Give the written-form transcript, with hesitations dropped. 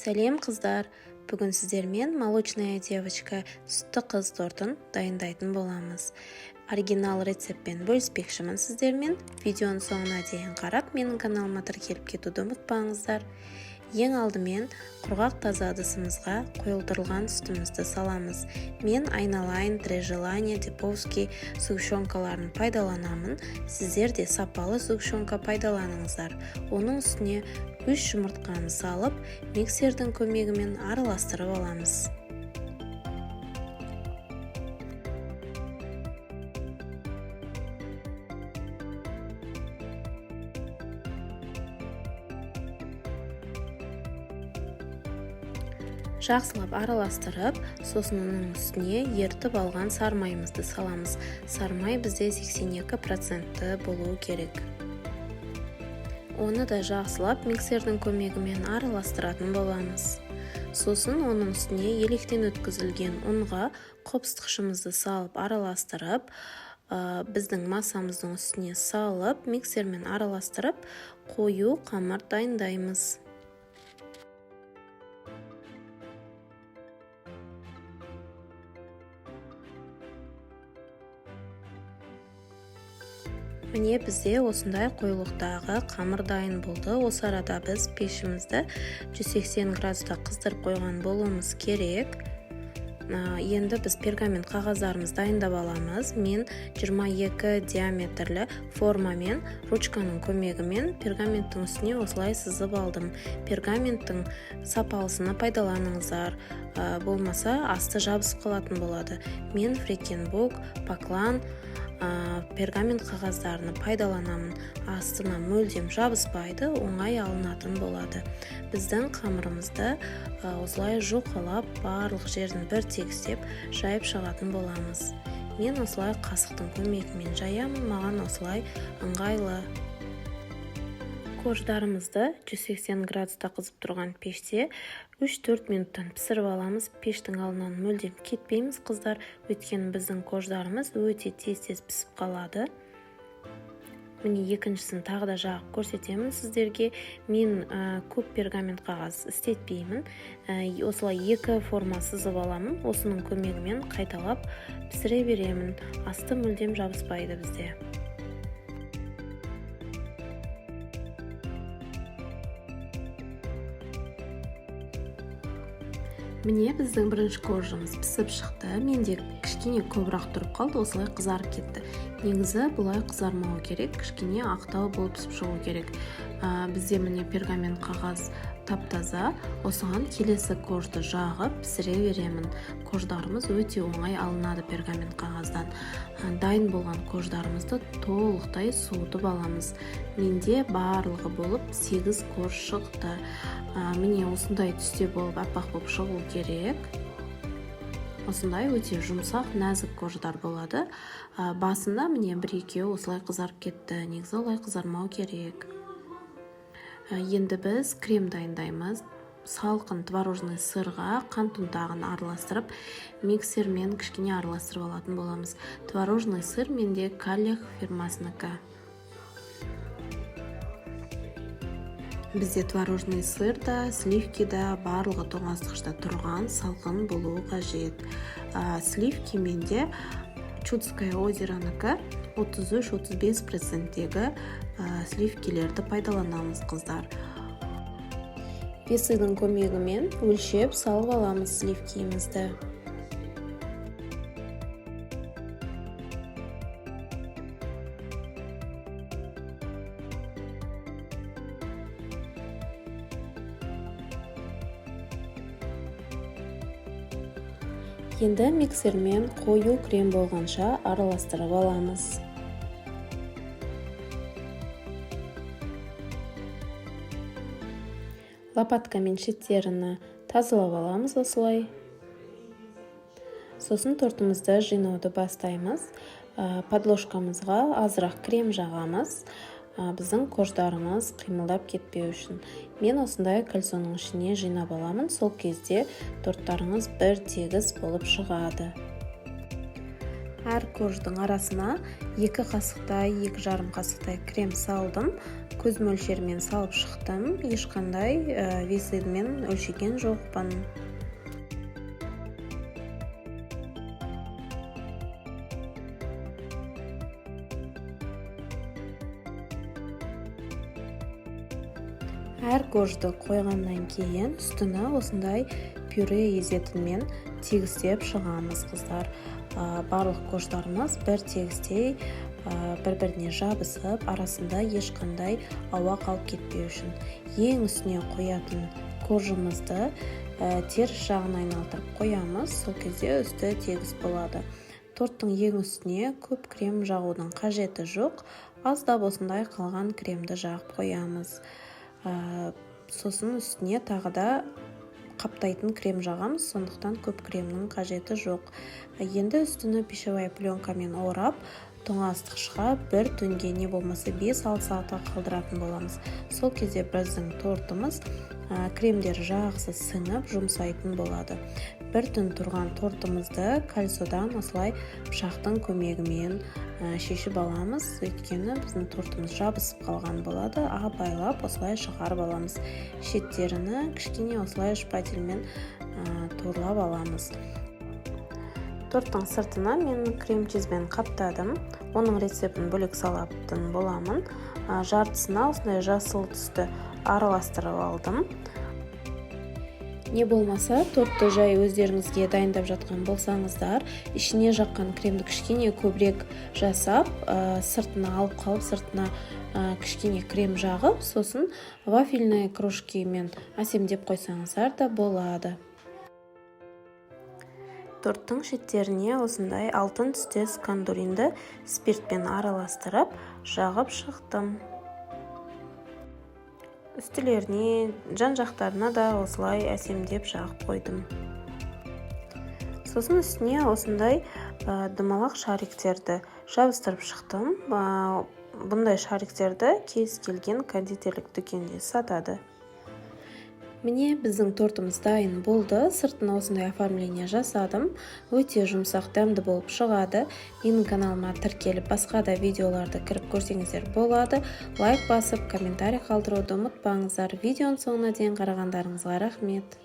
Сәлем қыздар, бүгін сіздермен молочная девочка сүтті қыз тортын дайындайтын боламыз. Оригинал рецептпен бөліспекшімін сіздермен. Видеоның соңына дейін қарап, менің каналыма тіркеліп кетуді ұмытпаңыздар. Ең алдымен құрғақ таза ыдысымызға қойылтырылған сүтімізді саламыз. Мен айналайын, Трежелание, Деповский сгущенкаларын пайдаланамын. Сіздер де сапалы сгущенка пайдаланыңыздар. Оның үстіне 3 жұмыртқаны салып, миксердің көмегімен араластырып аламыз. Жақсылап араластырып, сосын оның үстіне ертіп алған сармайымызды саламыз. Сармай бізде 82% болуы керек. Оны да жақсылап миксердің көмегімен араластыратын боламыз. Сосын оның үстіне електен өткізілген ұнға қопсытқышымызды салып араластырып, біздің массамыздың үстіне салып, миксермен араластырып, қою қамыр дайындаймыз. Міне бізде осындай қоюлықтағы қамыр дайын болды. Осы арада біз пешімізді 180 градуста қыздырып қойған болуымыз керек. Енді біз пергамент қағаздарымыз дайындап аламыз. Мен 22 диаметрлі формамен ручканың көмегімен пергаменттің үстіне осылай сызып алдым. Пергаменттің сапалысына пайдаланыңыздар, болмаса асты жабысып қалатын болады. Мен Фрекенбок, Поклан пергамент қағаздарыны пайдаланамын. Астына мүлдем жабыспайды, оңай алынатын болады. Біздің қамырымызды осылай жұқалап, барлық жерін бір тегістеп жайып шығатын боламыз. Мен осылай қасықтың көмегімен жаямын, маған осылай ыңғайлы. Кождарымызды 180 градуста қызып тұрған пеште 3-4 минуттан пісіріп аламыз. Пештің алдынан мүлдем кетпейміз қыздар, өйткені біздің кождарымыз өте тез-тез пісіп қалады. Міне екіншісін тағы да жағып көрсетемін сіздерге. Мен көп пергамент қағаз істетпеймін. Осылай 2 форма сызып аламын. Осының көмегімен қайталап пісіре беремін. Асты мүлдем жабыспайды бізде. Міне біздің бірінші кожамыз пісіп шықты. Менде кішкене көбірек тұрып қалды, осылай қызарып кетті. Негізі бұлай қызармау керек, кішкене ақтау болып пісіп шығу керек. Бізде міне пергамент қағаз тап-таза. Осыған келесі кожды жағып пісіре беремін. Кождарымыз өте оңай алынады пергамент қағаздан. Дайын болған кождарымызды толықтай суытып аламыз. Менде барлығы болып 8 кож шықты. Міне осындай түсте болып аппақ болып шығу керек. Осындай өте жұмсақ, нәзік кождар болады. Басында міне 1-2 осылай қызарып кетті. Негізі олай қызармау керек. Енді біз крем дайындаймыз. Салқын творожный сырға қант ұнтағын араластырып, миксермен кішкене араластырып алатын боламыз. Творожный сыр менде Каллех фирмасынікі. Бізде творожный сыр да, сливки да барлығы тоңазытқышта тұрған, салқын болуы қажет. Сливки менде Чудское озеронікі 33-35%-тегі сливкилерді пайдаланамыз қыздар. Весыйдың көмегімен өлшеп салып аламыз сливкиімізді. Енді миксермен қою крем болғанша араластырып аламыз. Лопаткамен шеттеріні тазалап аламыз осылай. Сосын тортымызды жинауды бастаймыз. Подложкамызға азырақ крем жағамыз. Біздің кождарымыз қимылдап кетпеу үшін. Мен осындай кольцоның ішіне жинап аламын. Сол кезде торттарыңыз бір тегіс болып шығады. әр корждың арасына 2 қасықтай, 2,5 қасықтай крем салдым. Көз мөлшерімен салып шықтым. Ешқандай веселмен өлшеген жоқпын. Әр коржды қойғаннан кейін үстіне осындай пюре езетінмен тегістеп шығамыз, қыздар. Барлық корждарымыз бір тегістей бір-біріне жабысып, арасында ешқандай ауа қалып кетпеу үшін. Ең үстіне қоятын коржымызды теріс жағын айналдырып қоямыз, сол кезде үсті тегіс болады. Торттың ең үстіне көп крем жағудың қажеті жоқ, аздап осындай қалған кремді жағып қоямыз. Сосын үстіне тағы да қаптайтын крем жағамыз, сондықтан көп кремнің қажеті жоқ. Енді үстіні пищевая пленкамен орап, тоңазытқышқа бір түнге не болмаса 5-6 сағатқа қалдыратын боламыз. Сол кезде біздің тортымыз кремдер жағысы сіңіп жұмсайтын болады. Бір түн тұрған тортымызды кольцодан осылай пышақтың көмегімен шешіп аламыз, өйткені біздің тортымыз жабысып қалған болады. Абайлап осылай шығарып аламыз. Шеттеріні кішкене осылай шпательмен торлап аламыз. Торттың сыртына мен крем-чизбен қаптадым. Оның рецептін бөлек салатын боламын. Жартысына осындай жасыл түсті араластырып алдым. Не болмаса, тортты жай өздеріңізге дайындап жатқан болсаңыздар, ішіне жаққан кремді кішкене көбірек жасап, сыртына алып қалып, сыртына кішкене крем жағып, сосын вафельный крошкамен әсемдеп қойсаңыздар да болады. Торттың шеттеріне осындай алтын түстес кондуринді спиртпен араластырып, жағып шықтым. Үстілеріне, жан-жақтарына да осылай әсемдеп жағып қойдым. Сосын үстіне осындай дымалақ шариктерді жабыстырып шықтым. Бұндай шариктерді кез келген кондитерлік дүкенде сатады. Міне біздің тортымыз дайын болды. Сыртына осындай оформление жасадым. Өте жұмсақ, дәмді болып шығады. Менің каналыма тіркеліп, басқа да видеоларды кіріп көрсеңіздер болады. Лайк басып, комментарий қалдыруды ұмытпаңыздар. Видеоның соңына дейін қарағандарыңызға рахмет.